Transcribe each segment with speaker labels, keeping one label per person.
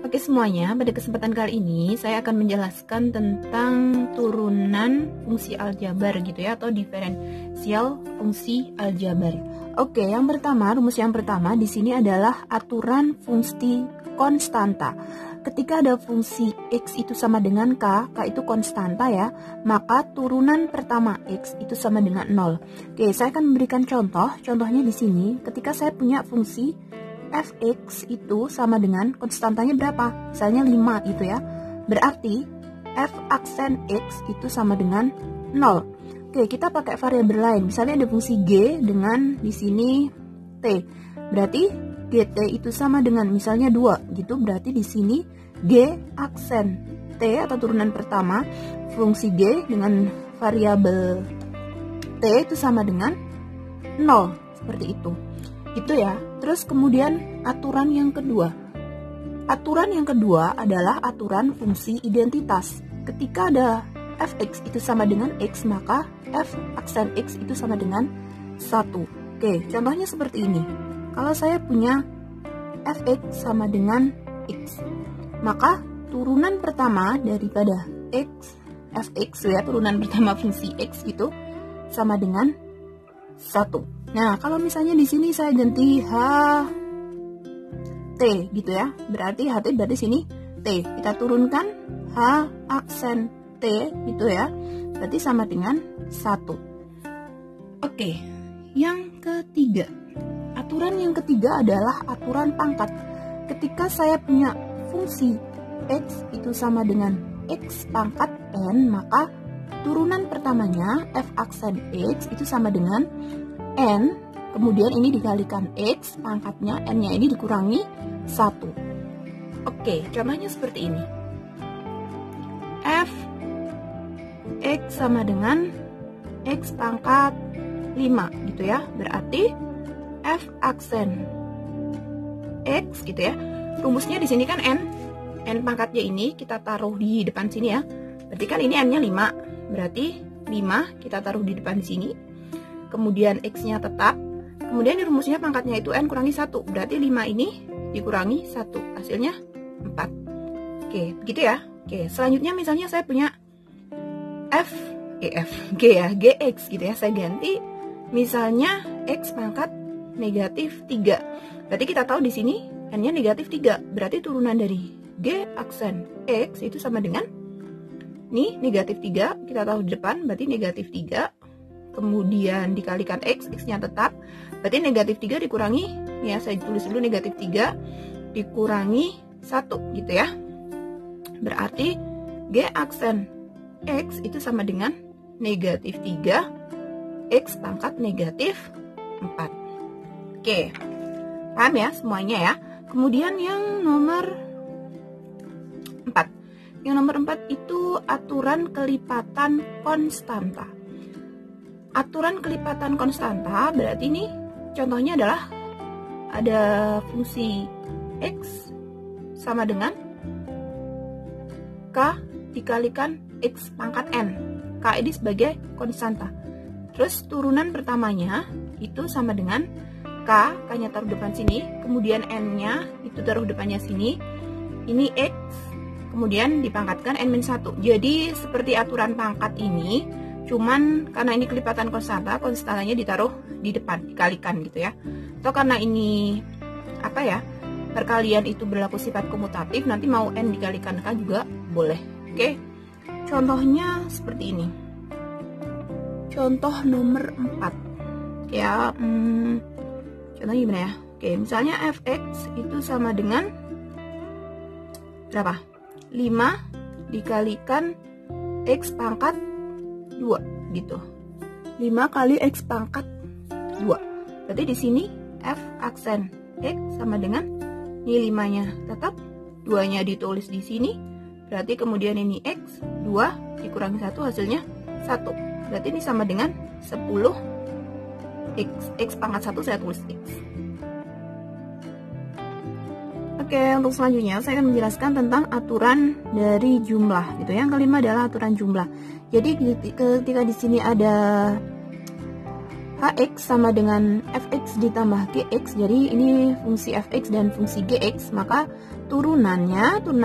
Speaker 1: Oke semuanya, pada kesempatan kali ini saya akan menjelaskan tentang turunan fungsi aljabar gitu ya, atau diferensial fungsi aljabar. Oke, rumus yang pertama di sini adalah aturan fungsi konstanta. Ketika ada fungsi x itu sama dengan k itu konstanta ya, maka turunan pertama x itu sama dengan 0. Oke, saya akan memberikan contohnya di sini. Ketika saya punya fungsi fx itu sama dengan konstantanya berapa? Misalnya 5 itu ya. Berarti f aksen x itu sama dengan 0. Oke, kita pakai variabel lain. Misalnya ada fungsi g dengan di sini t. Berarti gt itu sama dengan misalnya 2 gitu. Berarti di sini g aksen t atau turunan pertama fungsi g dengan variabel t itu sama dengan 0. Seperti itu. Itu ya. Terus kemudian aturan yang kedua. Aturan yang kedua adalah aturan fungsi identitas. Ketika ada fx itu sama dengan x, maka f aksen x itu sama dengan 1. Oke, contohnya seperti ini. Kalau saya punya fx sama dengan x, maka turunan pertama daripada fx ya, turunan pertama fungsi x itu sama dengan 1. Nah, kalau misalnya di sini saya ganti t gitu ya. Berarti sini t. Kita turunkan h aksen t gitu ya. Berarti sama dengan 1. Oke, yang ketiga. Aturan yang ketiga adalah aturan pangkat. Ketika saya punya fungsi x itu sama dengan x pangkat n, maka turunan pertamanya f aksen x itu sama dengan n, kemudian ini dikalikan x, pangkatnya n-nya ini dikurangi 1. Oke, contohnya seperti ini. F x sama dengan x pangkat 5 gitu ya. Berarti f aksen x gitu ya. Rumusnya di sini kan n pangkatnya ini kita taruh di depan sini ya. Berarti kan ini n-nya 5. Berarti 5 kita taruh di depan sini. Kemudian x-nya tetap, kemudian di rumusnya pangkatnya itu n kurangi 1, berarti 5 ini dikurangi 1, hasilnya 4. Oke, begitu ya. Oke, selanjutnya misalnya saya punya gx gitu ya, saya ganti misalnya x pangkat negatif 3, berarti kita tahu di sini n-nya negatif 3, berarti turunan dari g aksen x itu sama dengan nih negatif 3, kita tahu di depan, berarti negatif 3, kemudian dikalikan x-nya tetap, berarti negatif 3 dikurangi, ya saya tulis dulu negatif 3 dikurangi 1 gitu ya. Berarti g aksen x itu sama dengan negatif 3 x pangkat negatif 4. Oke, paham ya semuanya ya. Kemudian yang nomor 4. Yang nomor 4 itu aturan kelipatan konstanta. Aturan kelipatan konstanta berarti ini contohnya adalah ada fungsi x sama dengan k dikalikan x pangkat n. K ini sebagai konstanta. Terus turunan pertamanya itu sama dengan k-nya taruh depan sini, kemudian n-nya itu taruh depannya sini. Ini x, kemudian dipangkatkan n-1. Jadi seperti aturan pangkat ini, cuman karena ini kelipatan konstantanya ditaruh di depan, dikalikan gitu ya. Atau karena ini perkalian itu berlaku sifat komutatif, nanti mau n dikalikan k juga boleh. Oke. Contohnya seperti ini. Contoh nomor 4. Ya, contohnya gimana ya? Oke, misalnya fx itu sama dengan berapa? 5 dikalikan x pangkat 2 gitu. 5 kali x pangkat 2. Berarti di sini f aksen x sama dengan ini 5-nya tetap, 2-nya ditulis di sini. Berarti kemudian ini x 2 dikurangi 1 hasilnya 1. Berarti ini sama dengan 10 x pangkat 1 saya tulis x. Oke, untuk selanjutnya saya akan menjelaskan tentang aturan dari jumlah gitu. Yang kelima adalah aturan jumlah. Jadi ketika di sini ada h Hx sama dengan fx ditambah gx, jadi ini fungsi fx dan fungsi gx, maka turunan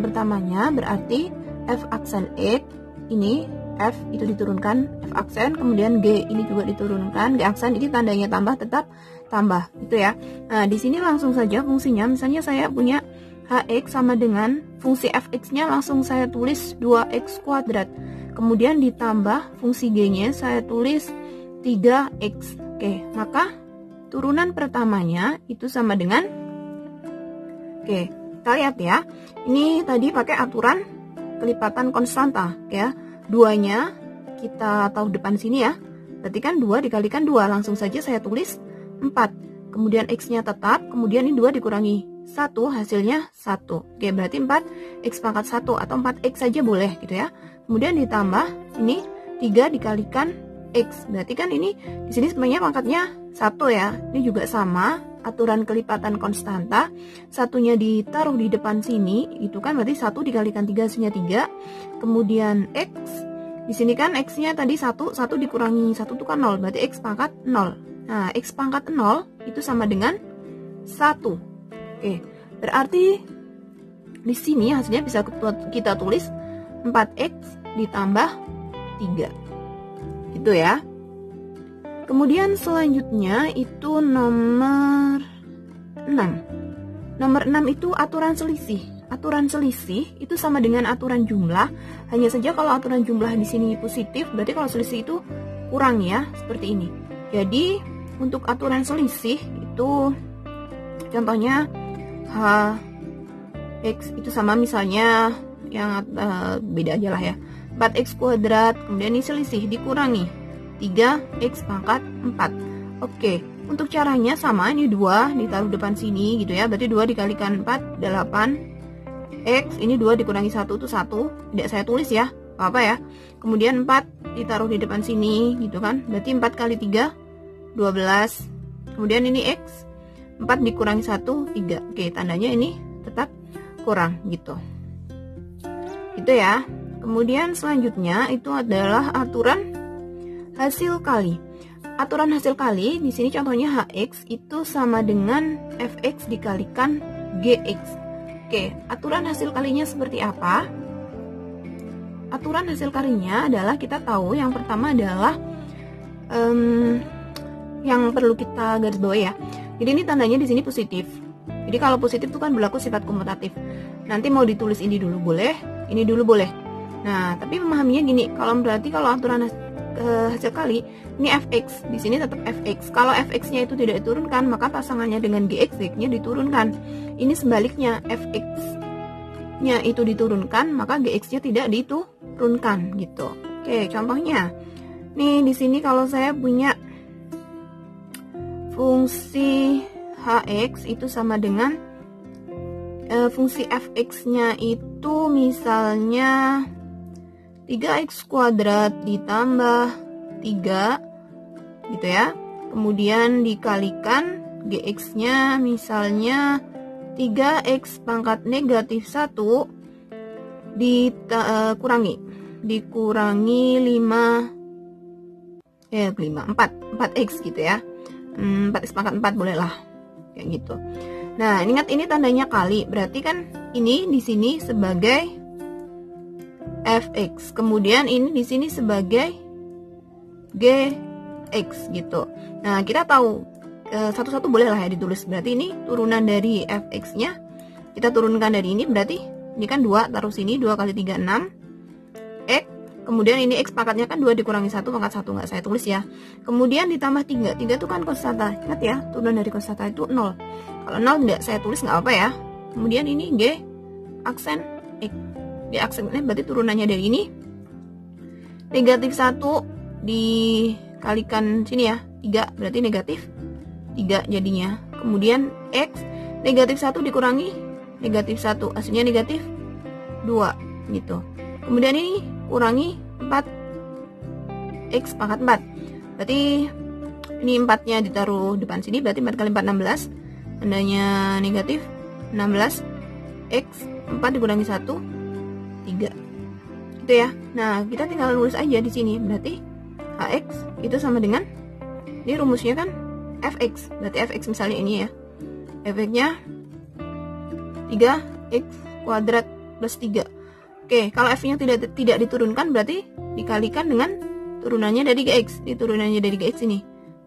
Speaker 1: pertamanya berarti f aksen x, ini f itu diturunkan, f aksen, kemudian g ini juga diturunkan, g aksen ini tandanya tambah, tetap tambah, gitu ya. Nah, di sini langsung saja fungsinya, misalnya saya punya hx sama dengan fungsi fx-nya langsung saya tulis 2x kuadrat. Kemudian ditambah fungsi g-nya saya tulis 3x. Oke, maka turunan pertamanya itu sama dengan, oke, kita lihat ya. Ini tadi pakai aturan kelipatan konstanta ya. 2-nya kita taruh depan sini ya. Berarti kan 2 dikalikan 2, langsung saja saya tulis 4. Kemudian x-nya tetap, kemudian ini 2 dikurangi 1, hasilnya 1. Oke, berarti 4x pangkat 1 atau 4x saja boleh gitu ya. Kemudian ditambah ini 3 dikalikan x, berarti kan ini di sini sebenarnya pangkatnya 1 ya. Ini juga sama, aturan kelipatan konstanta, satunya ditaruh di depan sini, itu kan berarti 1 dikalikan 3 hasilnya 3. Kemudian x, di sini kan x-nya tadi 1 dikurangi 1 itu kan 0, berarti x pangkat 0. Nah, x pangkat 0 itu sama dengan 1. Oke, berarti di sini hasilnya bisa kita tulis 4x ditambah 3. Itu ya. Kemudian selanjutnya itu nomor 6. Nomor 6 itu aturan selisih. Aturan selisih itu sama dengan aturan jumlah. Hanya saja kalau aturan jumlah di sini positif, berarti kalau selisih itu kurang ya, seperti ini. Jadi untuk aturan selisih itu contohnya Hx itu sama, misalnya yang beda aja lah ya, 4x kuadrat, kemudian ini selisih dikurangi 3x pangkat 4. Oke, untuk caranya sama, ini 2 ditaruh depan sini gitu ya, berarti 2 dikalikan 4 8x, ini 2 dikurangi 1 itu 1, tidak saya tulis ya, apa ya. Kemudian 4 ditaruh di depan sini gitu kan, berarti 4 kali 3 12. Kemudian ini x, 4 dikurangi 1 3. Oke, tandanya ini tetap kurang gitu. Itu ya. Kemudian selanjutnya itu adalah aturan hasil kali. Aturan hasil kali di sini contohnya hx itu sama dengan fx dikalikan gx. Oke, aturan hasil kalinya seperti apa? Aturan hasil kalinya adalah kita tahu yang pertama adalah yang perlu kita garis bawahi ya. Jadi ini tandanya di sini positif. Jadi kalau positif itu kan berlaku sifat komutatif. Nanti mau ditulis ini dulu boleh, ini dulu boleh. Nah, tapi memahaminya gini, kalau aturan hasil kali, ini fx, di sini tetap fx. Kalau fx-nya itu tidak diturunkan, maka pasangannya dengan gx-nya diturunkan. Ini sebaliknya, fx-nya itu diturunkan, maka gx-nya tidak diturunkan gitu. Oke, contohnya, nih di sini kalau saya punya fungsi hx itu sama dengan fungsi fx-nya itu misalnya 3x kuadrat ditambah 3 gitu ya. Kemudian dikalikan gx-nya misalnya 3x pangkat negatif 1 dikurangi 4x gitu ya. 4x pangkat 4 boleh lah kayak gitu. Nah, ingat ini tandanya kali, berarti kan ini di sini sebagai fx, kemudian ini di sini sebagai gx gitu. Nah, kita tahu satu-satu boleh lah ya ditulis. Berarti ini turunan dari fx-nya kita turunkan dari ini, berarti ini kan 2 taruh sini, 2 kali 3 6 x. Kemudian ini x pangkatnya kan 2 dikurangi 1 pangkat 1, nggak saya tulis ya. Kemudian ditambah 3 itu kan konstanta. Ingat ya, turunan dari konstanta itu 0. Kalau 0 tidak saya tulis nggak apa ya. Kemudian ini g aksen x. G aksennya berarti turunannya dari ini. Negatif 1 dikalikan sini ya, 3 berarti negatif 3 jadinya. Kemudian x negatif 1 dikurangi negatif 1, hasilnya negatif 2 gitu. Kemudian ini kurangi 4x pangkat 4. Berarti ini 4-nya ditaruh depan sini, berarti 4 kali 4 16. Tandanya negatif 16. X 4 dikurangi 1 3. Gitu ya. Nah, kita tinggal nulis aja di sini. Berarti hx itu sama dengan Ini rumusnya kan fx, berarti fx misalnya ini ya, fx-nya 3x kuadrat plus 3. Oke, kalau f-nya tidak diturunkan berarti dikalikan dengan turunannya dari gx. Ini turunannya dari gx ini.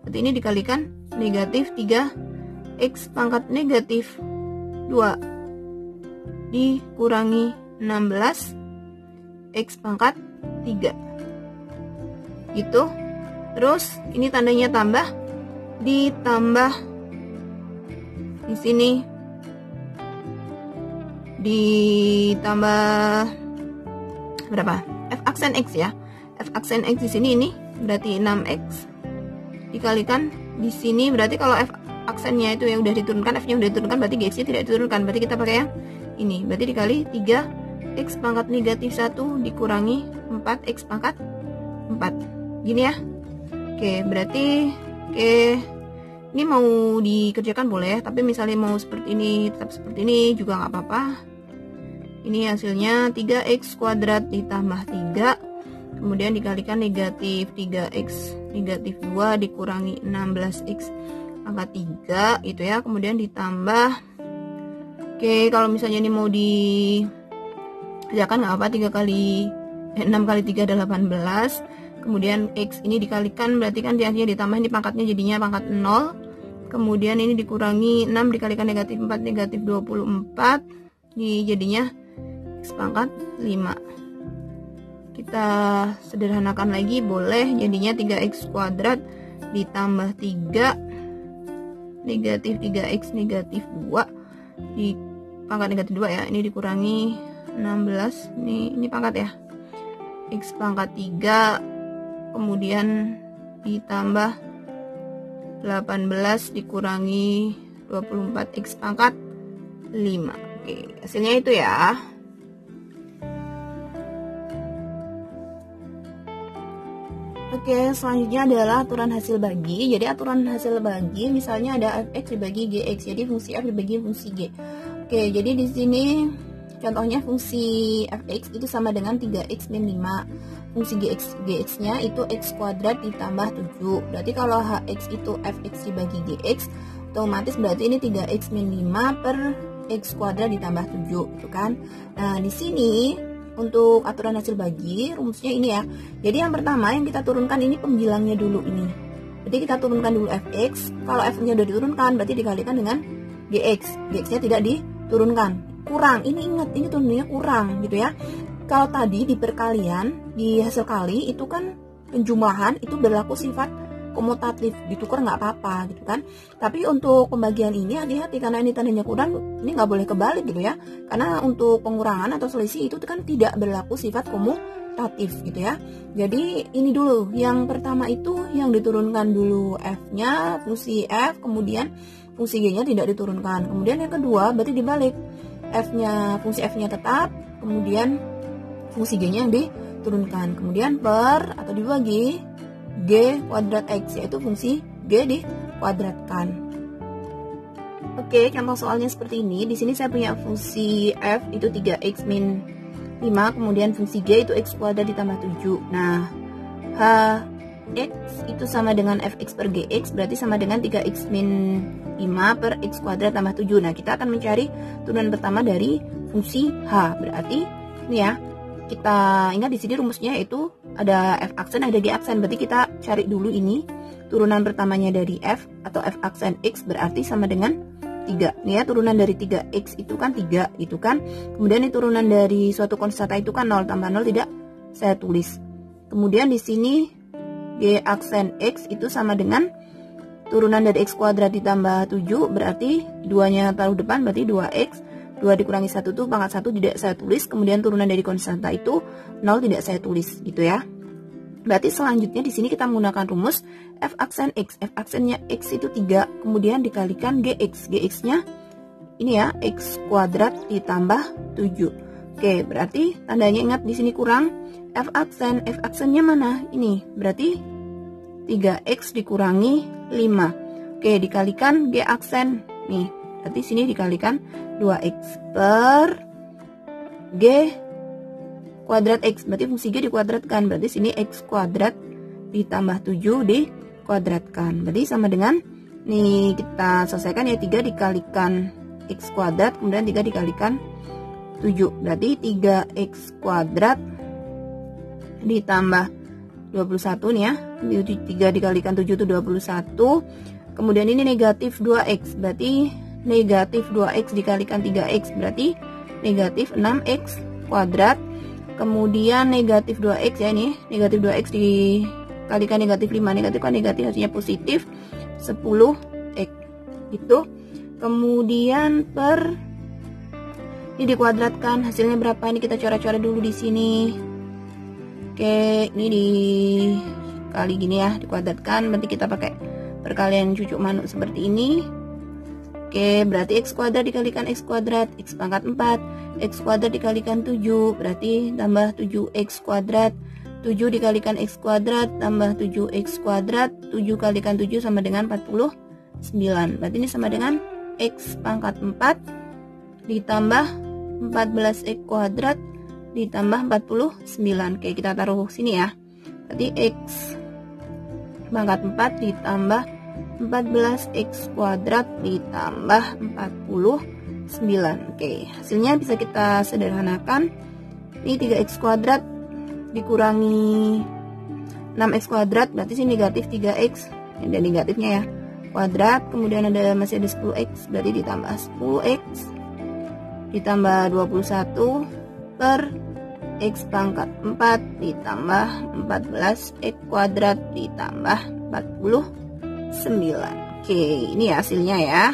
Speaker 1: Berarti ini dikalikan negatif 3x pangkat negatif 2 dikurangi 16 x pangkat 3. Gitu. Terus ini tandanya tambah, ditambah di sini, ditambah berapa? F aksen x ya. F aksen x di sini ini berarti 6x dikalikan di sini, berarti kalau f aksennya itu yang udah diturunkan, f-nya udah diturunkan, berarti gx-nya tidak diturunkan. Berarti kita pakai yang ini. Berarti dikali 3x pangkat negatif 1 dikurangi 4x pangkat 4. Gini ya. Oke, berarti ini mau dikerjakan boleh, tapi misalnya mau seperti ini, tetap seperti ini juga nggak apa-apa. Ini hasilnya 3x kuadrat ditambah 3, kemudian dikalikan negatif 3x negatif 2 dikurangi 16x pangkat 3 gitu ya. Kemudian ditambah, oke, kalau misalnya ini mau dikerjakan nggak apa, 6 kali 3 adalah 18. Kemudian x ini dikalikan, berarti kan dia ditambah, ini pangkatnya jadinya pangkat 0. Kemudian ini dikurangi 6 dikalikan negatif 4 negatif 24, ini jadinya x pangkat 5. Kita sederhanakan lagi boleh, jadinya 3x kuadrat ditambah 3 negatif 3x negatif 2 di pangkat negatif 2 ya, ini dikurangi 16, ini pangkat ya, x pangkat 3, kemudian ditambah 18 dikurangi 24x pangkat 5. Oke, hasilnya itu ya. Oke, selanjutnya adalah aturan hasil bagi. Jadi aturan hasil bagi misalnya ada fx dibagi gx, jadi fungsi f dibagi fungsi g. Oke, jadi di sini contohnya fungsi fx itu sama dengan 3x min 5. Fungsi gx-nya itu x kuadrat ditambah 7. Berarti kalau hx itu fx dibagi gx, otomatis berarti ini 3x min 5 per x kuadrat ditambah 7 gitu kan. Nah, di sini untuk aturan hasil bagi rumusnya ini ya. Jadi yang pertama yang kita turunkan ini pembilangnya dulu ini. Jadi kita turunkan dulu fx. Kalau f-nya udah diturunkan berarti dikalikan dengan gx. Gx-nya tidak diturunkan. Kurang. Ini ingat, ini turunannya kurang gitu ya. Kalau tadi di perkalian, di hasil kali itu kan penjumlahan itu berlaku sifat komutatif, ditukar nggak apa-apa gitu kan. Tapi untuk pembagian ini hati-hati karena ini tandanya kurang, ini nggak boleh kebalik gitu ya. Karena untuk pengurangan atau selisih itu kan tidak berlaku sifat komutatif gitu ya. Jadi ini dulu, yang pertama itu yang diturunkan dulu f-nya, fungsi f, kemudian fungsi g-nya tidak diturunkan. Kemudian yang kedua berarti dibalik, f-nya, fungsi f-nya tetap, kemudian fungsi g-nya yang diturunkan, kemudian per atau dibagi g kuadrat x, yaitu fungsi g dikuadratkan. Oke, contoh soalnya seperti ini. Di sini saya punya fungsi f itu 3x min 5, kemudian fungsi g itu x kuadrat ditambah 7. Nah, h x itu sama dengan fx per gx, berarti sama dengan 3x min 5 per x kuadrat tambah 7. Nah, kita akan mencari turunan pertama dari fungsi h. Berarti ini ya, kita ingat di sini rumusnya itu ada f aksen, ada g aksen. Berarti kita cari dulu ini turunan pertamanya dari f atau f aksen x, berarti sama dengan 3. Nih ya, turunan dari 3x itu kan 3 gitu kan. Kemudian ini turunan dari suatu konstanta itu kan 0, tambah 0 tidak saya tulis. Kemudian di sini g aksen x itu sama dengan turunan dari x kuadrat ditambah 7, berarti 2-nya taruh depan, berarti 2x. 2 dikurangi 1 itu pangkat 1 tidak saya tulis. Kemudian turunan dari konstanta itu 0 tidak saya tulis gitu ya. Berarti selanjutnya di sini kita menggunakan rumus f aksen x. F aksennya x itu 3, kemudian dikalikan gx. Gx-nya ini ya, x kuadrat ditambah 7. Oke, berarti tandanya ingat di sini kurang. F aksennya mana? Ini. Berarti 3x dikurangi 5. Oke, dikalikan g aksen. Nih, berarti sini dikalikan 2x per g kuadrat x, berarti fungsi g dikuadratkan, berarti sini x kuadrat ditambah 7 kuadratkan. Berarti sama dengan, nih kita selesaikan ya, 3 dikalikan X kuadrat, kemudian 3 dikalikan 7. Berarti 3X kuadrat ditambah 21 nih ya. 3 dikalikan 7 itu 21. Kemudian ini negatif 2X. Berarti negatif 2X dikalikan 3X. Berarti negatif 6X kuadrat. Kemudian negatif 2X ya, ini negatif 2X dikalikan negatif 5. Negatif kan negatif, hasilnya positif 10X gitu. Kemudian per ini dikuadratkan, hasilnya berapa? Ini kita coret-coret dulu di sini. Oke, ini dikali gini ya, dikuadratkan. Berarti kita pakai perkalian cucuk manuk seperti ini. Oke, berarti X kuadrat dikalikan X kuadrat, X pangkat 4. X kuadrat dikalikan 7, berarti tambah 7X kuadrat. 7 dikalikan X kuadrat tambah 7X kuadrat. 7 kalikan 7 sama dengan 49. Berarti ini sama dengan X pangkat 4 ditambah 14X kuadrat ditambah 49. Oke, kita taruh sini ya. Berarti X pangkat 4 ditambah 14X kuadrat ditambah 49. Oke, hasilnya bisa kita sederhanakan. Ini 3X kuadrat dikurangi 6X kuadrat, berarti sini negatif 3X. Ini ada negatifnya ya, kuadrat. Kemudian masih ada 10X, berarti ditambah 10X ditambah 21 per X pangkat 4 ditambah 14X kuadrat ditambah 49. Oke, ini hasilnya ya.